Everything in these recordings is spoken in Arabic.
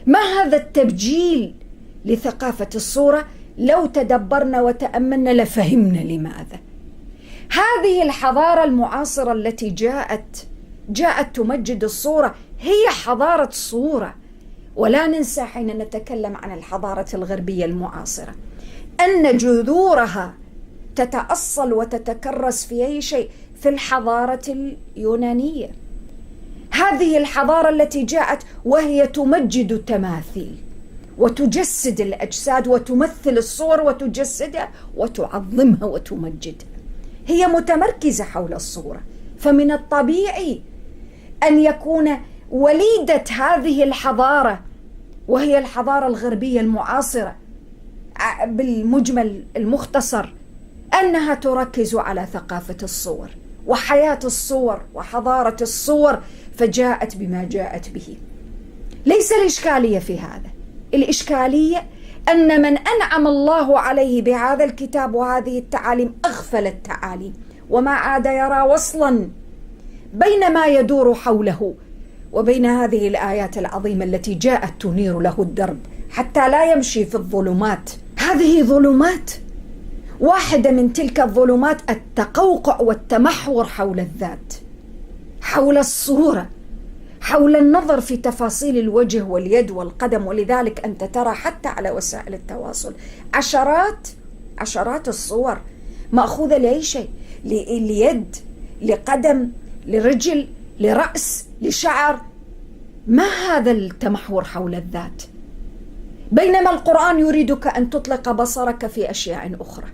ما هذا التبجيل لثقافة الصورة؟ لو تدبرنا وتأملنا لفهمنا لماذا. هذه الحضارة المعاصرة التي جاءت تمجد الصورة هي حضارة صورة. ولا ننسى حين نتكلم عن الحضارة الغربية المعاصرة أن جذورها تتأصل وتتكرس في أي شيء في الحضارة اليونانية. هذه الحضارة التي جاءت وهي تمجد التماثيل وتجسد الأجساد وتمثل الصور وتجسدها وتعظمها وتمجدها، هي متمركزة حول الصورة. فمن الطبيعي أن يكون وليدة هذه الحضارة وهي الحضارة الغربية المعاصرة بالمجمل المختصر أنها تركز على ثقافة الصور وحياة الصور وحضارة الصور، فجاءت بما جاءت به. ليس الإشكالية في هذا، الإشكالية أن من أنعم الله عليه بهذا الكتاب وهذه التعاليم أغفل التعاليم وما عاد يرى وصلا بين ما يدور حوله وبين هذه الآيات العظيمة التي جاءت تنير له الدرب حتى لا يمشي في الظلمات. هذه ظلمات، واحدة من تلك الظلمات التقوقع والتمحور حول الذات، حول الصورة، حول النظر في تفاصيل الوجه واليد والقدم. ولذلك أنت ترى حتى على وسائل التواصل عشرات الصور مأخوذة لأي شيء، ليد، لقدم، لرجل، لرأس، لشعر. ما هذا التمحور حول الذات؟ بينما القرآن يريدك أن تطلق بصرك في أشياء أخرى.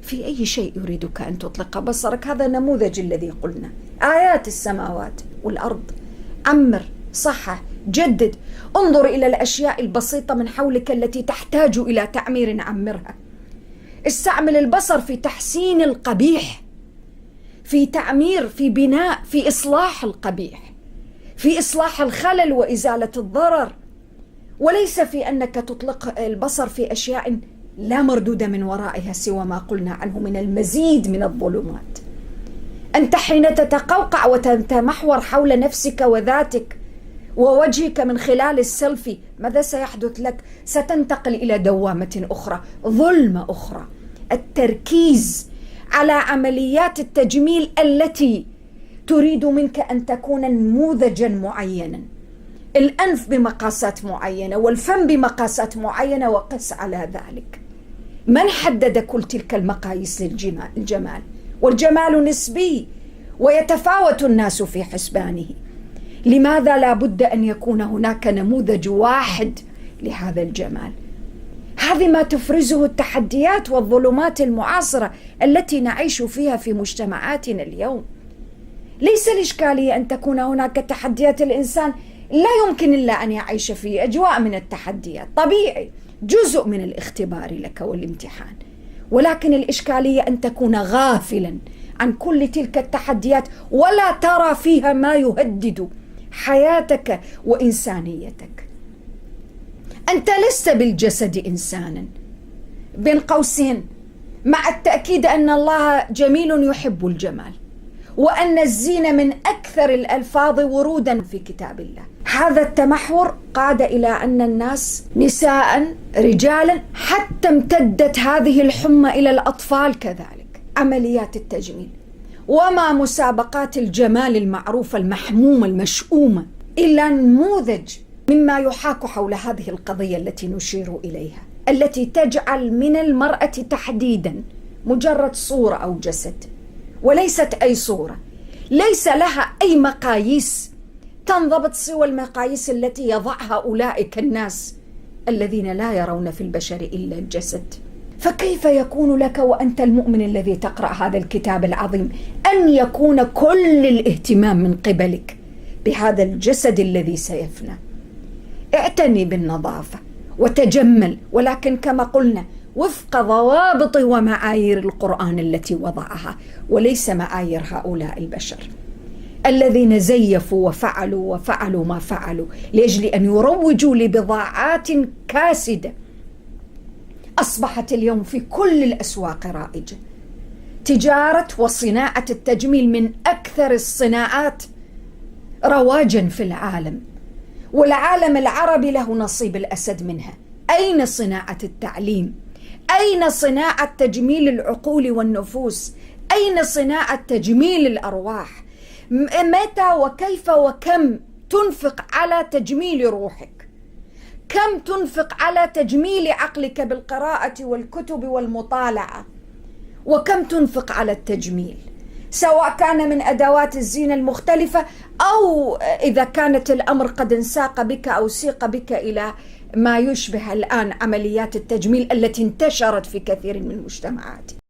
في أي شيء يريدك أن تطلق بصرك؟ هذا نموذج الذي قلنا، آيات السماوات والأرض. عمر، صحح، جدد، انظر إلى الأشياء البسيطة من حولك التي تحتاج إلى تعمير، عمرها. استعمل البصر في تحسين القبيح، في تعمير، في بناء، في إصلاح القبيح، في إصلاح الخلل وإزالة الضرر، وليس في أنك تطلق البصر في أشياء لا مردود من ورائها سوى ما قلنا عنه من المزيد من الظلمات. أنت حين تتقوقع وتتمحور حول نفسك وذاتك ووجهك من خلال السيلفي، ماذا سيحدث لك؟ ستنتقل إلى دوامة أخرى، ظلمة أخرى، التركيز على عمليات التجميل التي تريد منك أن تكون نموذجا معينا، الأنف بمقاسات معينة والفم بمقاسات معينة، وقس على ذلك. من حدد كل تلك المقاييس للجمال؟ والجمال نسبي ويتفاوت الناس في حسبانه. لماذا لا بد أن يكون هناك نموذج واحد لهذا الجمال؟ هذه ما تفرزه التحديات والظلمات المعاصرة التي نعيش فيها في مجتمعاتنا اليوم. ليس الإشكالية أن تكون هناك تحديات، الإنسان لا يمكن إلا أن يعيش في أجواء من التحديات، طبيعي، جزء من الاختبار لك والامتحان. ولكن الإشكالية أن تكون غافلا عن كل تلك التحديات ولا ترى فيها ما يهدد حياتك وإنسانيتك. أنت لست بالجسد إنسانا، بين قوسين، مع التأكيد أن الله جميل يحب الجمال، وأن الزينة من أكثر الألفاظ ورودا في كتاب الله. هذا التمحور قاد إلى أن الناس نساء رجالا، حتى امتدت هذه الحمى إلى الأطفال كذلك، عمليات التجميل وما مسابقات الجمال المعروفة المحمومة المشؤومة، إلا نموذج مما يحاك حول هذه القضية التي نشير إليها، التي تجعل من المرأة تحديدا مجرد صورة أو جسد، وليست أي صورة، ليس لها أي مقاييس تنضبط سوى المقاييس التي يضعها أولئك الناس الذين لا يرون في البشر إلا الجسد. فكيف يكون لك وأنت المؤمن الذي تقرأ هذا الكتاب العظيم أن يكون كل الاهتمام من قبلك بهذا الجسد الذي سيفنى؟ اعتني بالنظافة وتجمل، ولكن كما قلنا وفق ضوابط ومعايير القرآن التي وضعها، وليس معايير هؤلاء البشر الذين زيفوا وفعلوا ما فعلوا لأجل أن يروجوا لبضاعات كاسدة أصبحت اليوم في كل الأسواق رائجة. تجارة وصناعة التجميل من أكثر الصناعات رواجا في العالم، والعالم العربي له نصيب الأسد منها. أين صناعة التعليم؟ أين صناعة تجميل العقول والنفوس؟ أين صناعة تجميل الأرواح؟ متى وكيف وكم تنفق على تجميل روحك؟ كم تنفق على تجميل عقلك بالقراءة والكتب والمطالعة؟ وكم تنفق على التجميل، سواء كان من أدوات الزينة المختلفة، أو إذا كانت الأمر قد انساق بك أو سيق بك إلى ما يشبه الآن عمليات التجميل التي انتشرت في كثير من المجتمعات.